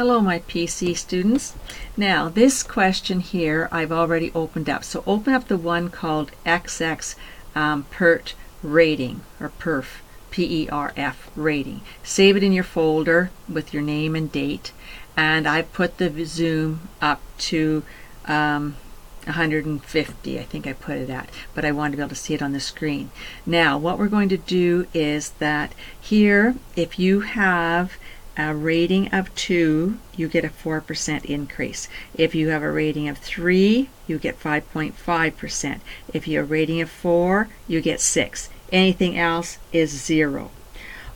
Hello my PC students. Now this question here I've already opened up. So open up the one called XX PERT rating, or PERF, P-E-R-F rating. Save it in your folder with your name and date, and I've put the zoom up to 150, I think I put it at, but I want to be able to see it on the screen. Now what we're going to do is that here, if you have a rating of 2, you get a 4% increase. If you have a rating of 3, you get 5.5%. If you have a rating of 4, you get 6. Anything else is 0.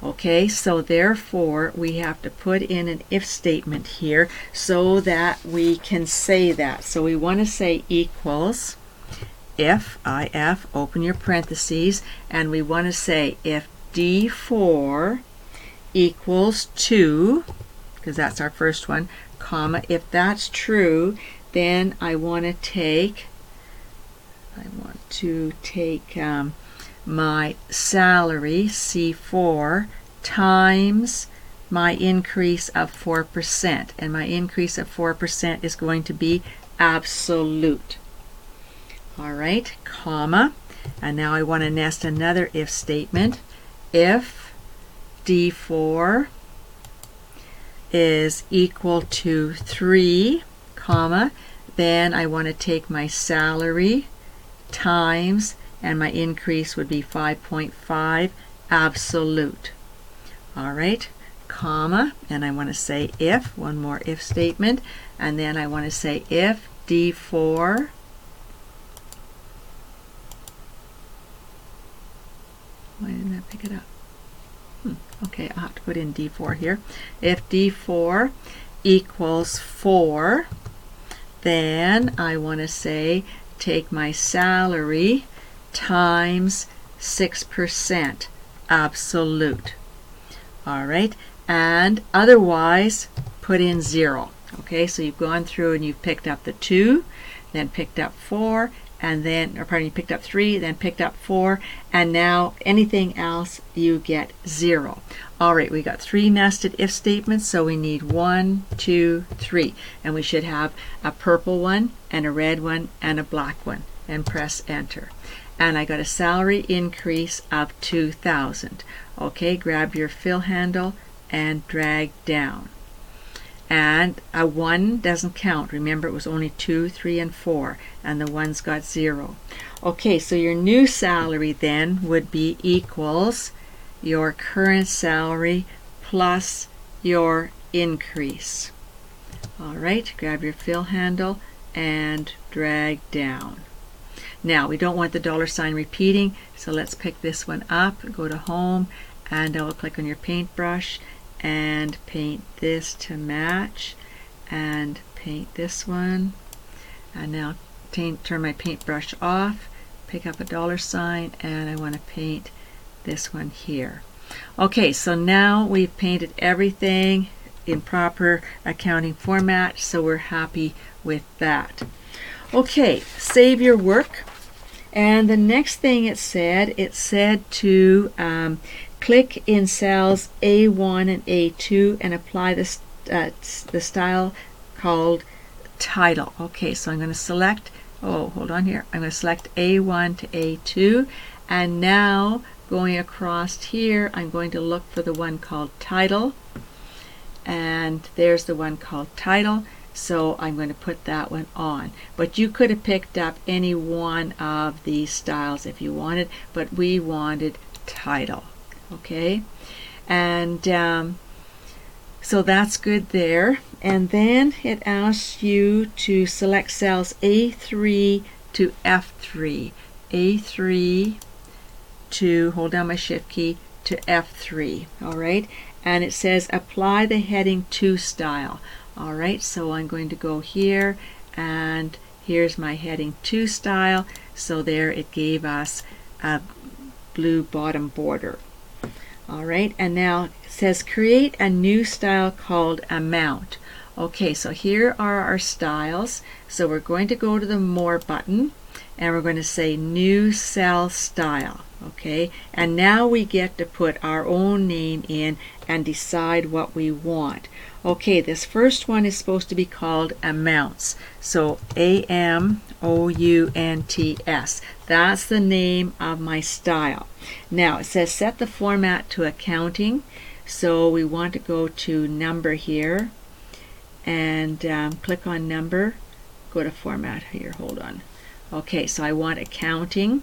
Okay, so therefore we have to put in an if statement here so that we can say that. So we want to say equals if, open your parentheses, and we want to say if D4 equals 2, because that's our first one, comma, if that's true, then I want to take my salary, C4, times my increase of 4%. And my increase of 4% is going to be absolute. Alright, comma. And now I want to nest another if statement. If D4 is equal to 3, comma, then I want to take my salary times, and my increase would be 5.5 absolute. Alright, comma, and I want to say if, one more if statement, and then I want to say if D4 why didn't that pick it up? Okay, I'll have to put in D4 here. If D4 equals 4, then I want to say take my salary times 6% absolute. Alright, and otherwise put in 0. Okay, so you've gone through and you've picked up the 2, then picked up 4, and then, or pardon, you picked up 3, then picked up 4, and now anything else you get 0. Alright, we got 3 nested if statements, so we need 1, 2, 3, and we should have a purple one and a red one and a black one, and press enter. And I got a salary increase of 2,000. Okay, grab your fill handle and drag down. And a 1 doesn't count. Remember, it was only 2, 3, and 4, and the 1's got 0. Okay, so your new salary then would be equals your current salary plus your increase. Alright, grab your fill handle and drag down. Now, we don't want the $ repeating, so let's pick this one up, go to Home, and double click on your paintbrush, and paint this to match, and paint this one. And now turn my paintbrush off, pick up a $, and I want to paint this one here. Okay, so now we've painted everything in proper accounting format, so we're happy with that. Okay, save your work. And the next thing it said to click in cells A1 and A2 and apply the style called title. Okay, so I'm going to select, hold on here, I'm going to select A1 to A2, and now going across here I'm going to look for the one called title, and there's the one called title. So I'm going to put that one on. But you could have picked up any one of these styles if you wanted, but we wanted title. Okay, and so that's good there. And then it asks you to select cells A3 to F3. A3 to, hold down my shift key, to F3. Alright, and it says apply the heading to style. Alright, so I'm going to go here, and here's my heading 2 style. So there it gave us a blue bottom border. Alright, and now it says create a new style called amount. Okay, so here are our styles. So we're going to go to the More button, and we're going to say New Cell Style. Okay, and now we get to put our own name in and decide what we want. Okay, this first one is supposed to be called amounts. So AMOUNTS. That's the name of my style. Now it says set the format to accounting. So we want to go to number here and click on number. Go to format here. Hold on. Okay, so I want accounting.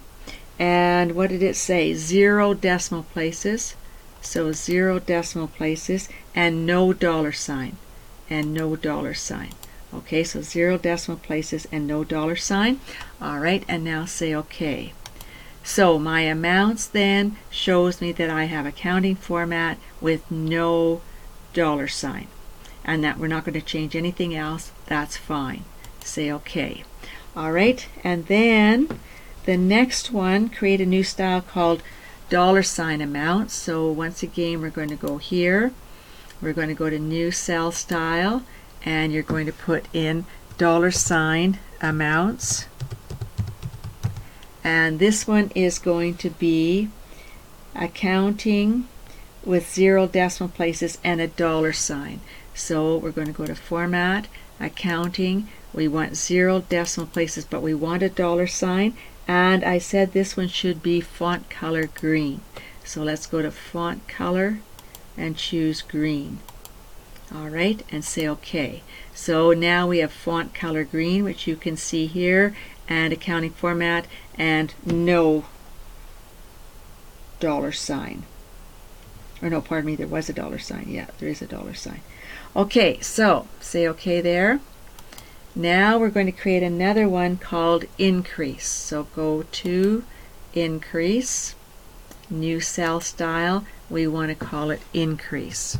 And what did it say? 0 decimal places. So 0 decimal places and no dollar sign. And no dollar sign. Okay, so 0 decimal places and no dollar sign. Alright, and now say OK. So my amounts then shows me that I have accounting format with no dollar sign. And that we're not going to change anything else. That's fine. Say OK. Alright, and then the next one, create a new style called dollar sign amounts. So once again, we're going to go here. We're going to go to new cell style, and you're going to put in dollar sign amounts. And this one is going to be accounting with 0 decimal places and a dollar sign. So we're going to go to format, accounting. We want 0 decimal places, but we want a dollar sign. And I said this one should be font color green. So let's go to font color and choose green. Alright, and say OK. So now we have font color green, which you can see here, and accounting format, and no dollar sign. Or no, pardon me, there was a dollar sign. Yeah, there is a dollar sign. Okay, so say OK there. Now we're going to create another one called increase. So go to increase, new cell style. We want to call it increase.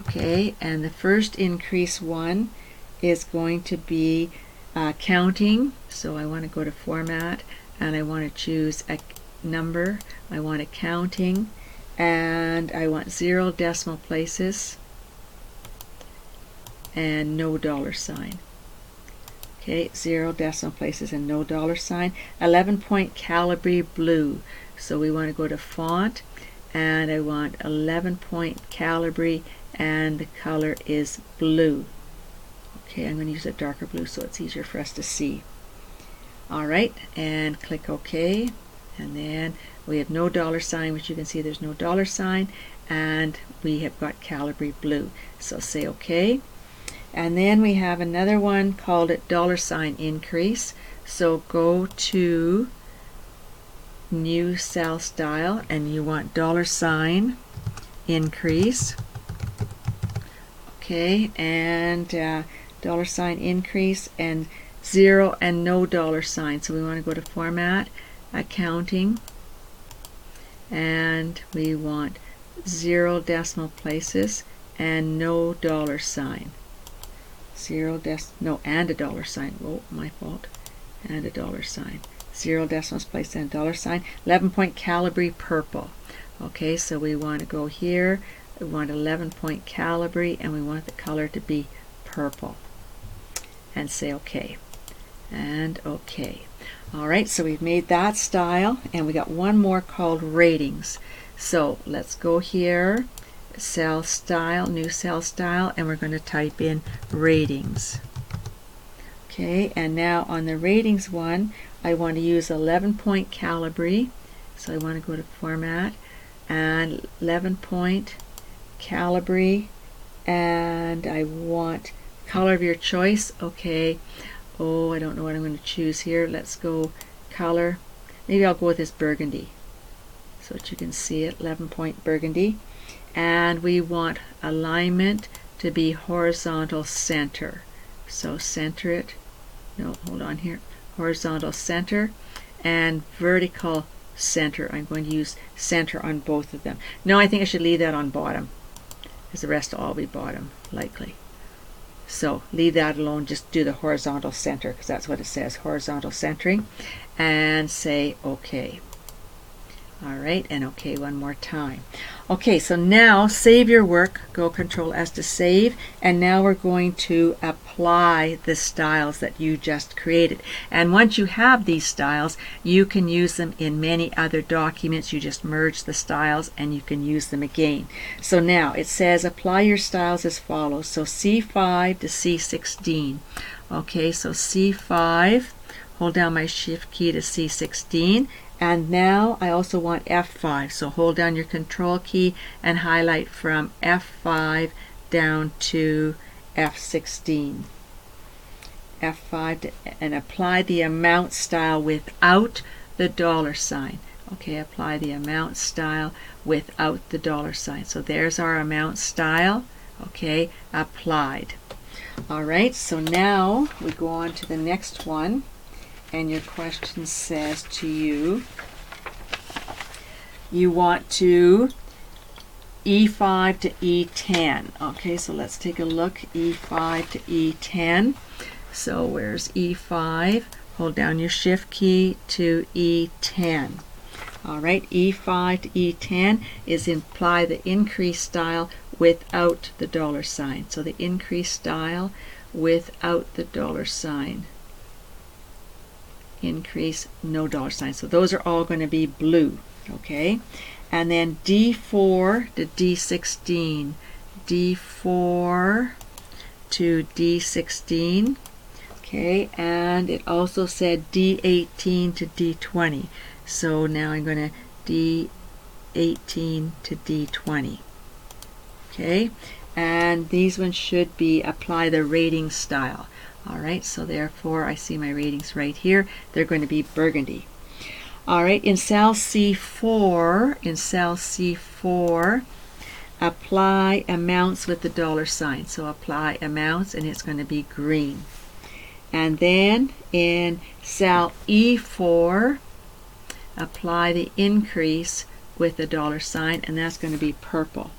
Okay, and the first increase one is going to be counting. So I want to go to format and I want to choose a number. I want accounting and I want 0 decimal places and no dollar sign. Okay, 0 decimal places and no dollar sign. 11-point Calibri blue. So we want to go to font and I want 11-point Calibri and the color is blue. Okay, I'm going to use a darker blue so it's easier for us to see. Alright, and click OK. And then we have no dollar sign, which you can see there's no dollar sign, and we have got Calibri blue. So say OK. And then we have another one called it dollar sign increase. So go to new cell style and you want dollar sign increase. Okay, and dollar sign increase and 0 and no dollar sign. So we want to go to format, accounting, and we want 0 decimal places and no dollar sign. And a dollar sign. Oh, my fault. And a dollar sign. 0 decimal place and a dollar sign. 11-point Calibri purple. Okay, so we want to go here. We want 11-point Calibri and we want the color to be purple. And say OK. And OK. Alright, so we've made that style and we got one more called ratings. So let's go here. Cell style, new cell style, and we're going to type in ratings. Okay, and now on the ratings one, I want to use 11-point Calibri. So I want to go to format and 11-point Calibri, and I want color of your choice. Okay, oh, I don't know what I'm going to choose here. Let's go color. Maybe I'll go with this burgundy so that you can see it. 11-point burgundy. And we want alignment to be horizontal center. So center it. No, hold on here. Horizontal center and vertical center. I'm going to use center on both of them. No, I think I should leave that on bottom because the rest will all be bottom, likely. So leave that alone. Just do the horizontal center because that's what it says, horizontal centering. And say OK. All right, and okay one more time. Okay, so now save your work. Go Control S to save, and now we're going to apply the styles that you just created. And once you have these styles, you can use them in many other documents. You just merge the styles and you can use them again. So now it says apply your styles as follows. So C5 to C16. Okay, so C5, hold down my shift key to C16. And now I also want F5, so hold down your control key and highlight from F5 down to F16. F5 and apply the amount style without the dollar sign. Okay, apply the amount style without the dollar sign. So there's our amount style, okay, applied. All right, so now we go on to the next one. And your question says to you, you want to E5 to E10. Okay, so let's take a look, E5 to E10. So where's E5? Hold down your shift key to E10. All right, E5 to E10 is imply the increase style without the dollar sign. So the increase style without the dollar sign. Increase, no dollar sign. So those are all going to be blue. Okay, and then D4 to D16. D4 to D16. Okay, and it also said D18 to D20. So now I'm going to D18 to D20. Okay, and these ones should be apply the rating style. All right, so therefore I see my ratings right here. They're going to be burgundy. All right, in cell C4, apply amounts with the dollar sign. So apply amounts and it's going to be green. And then in cell E4, apply the increase with the dollar sign, and that's going to be purple.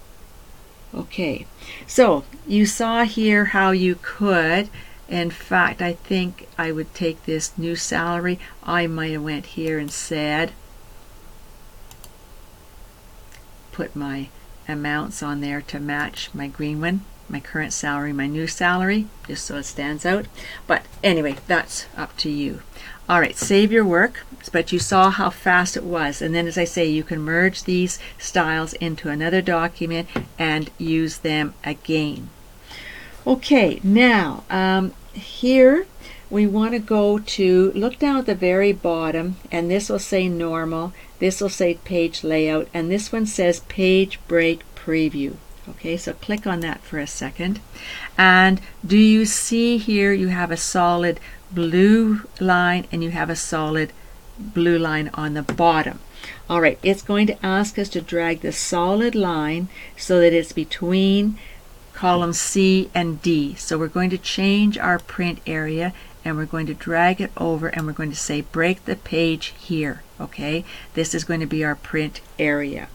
Okay, so you saw here how you could, in fact, I think I would take this new salary. I might have went here and said, put my amounts on there to match my green one, my current salary, my new salary, just so it stands out. But anyway, that's up to you. All right, save your work, but you saw how fast it was. And then, as I say, you can merge these styles into another document and use them again. Okay, now here we want to go to, look down at the very bottom, and this will say normal, this will say page layout, and this one says page break preview. Okay, so click on that for a second. And do you see here you have a solid blue line and you have a solid blue line on the bottom. All right, it's going to ask us to drag the solid line so that it's between column C and D. So we're going to change our print area and we're going to drag it over and we're going to say break the page here. Okay, this is going to be our print area.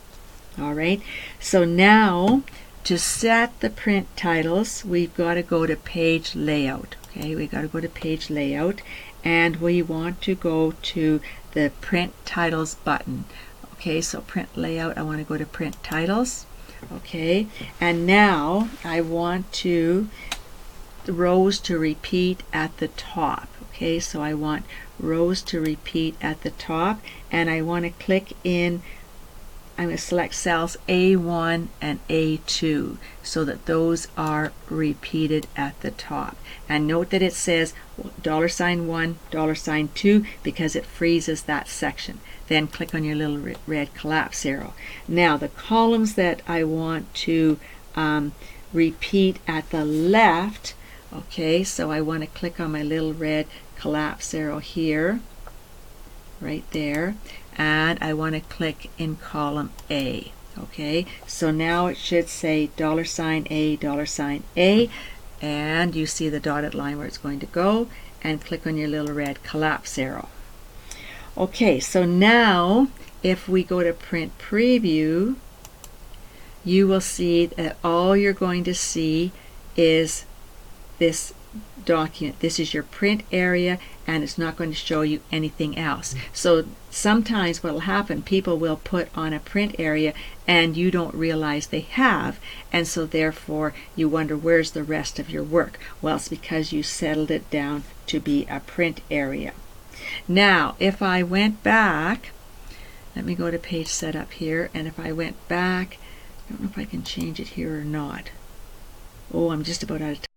All right, so now to set the print titles, we've got to go to page layout. Okay, we got to go to page layout and we want to go to the print titles button. Okay, so print layout, I want to go to print titles. Okay, and now I want the rows to repeat at the top. Okay, so I want rows to repeat at the top, and I want to click in, I'm going to select cells A1 and A2 so that those are repeated at the top. And note that it says $1, $2 because it freezes that section. Then click on your little red collapse arrow. Now the columns that I want to repeat at the left, okay, so I want to click on my little red collapse arrow here, right there, and I want to click in column A. Okay, so now it should say $A, and you see the dotted line where it's going to go, and click on your little red collapse arrow. Okay, so now if we go to print preview, you will see that all you're going to see is this document. This is your print area, and it's not going to show you anything else. So sometimes what will happen, people will put on a print area and you don't realize they have, and so therefore you wonder where's the rest of your work. Well, it's because you settled it down to be a print area. Now if I went back, let me go to page setup here, and if I went back, I don't know if I can change it here or not. Oh, I'm just about out of time.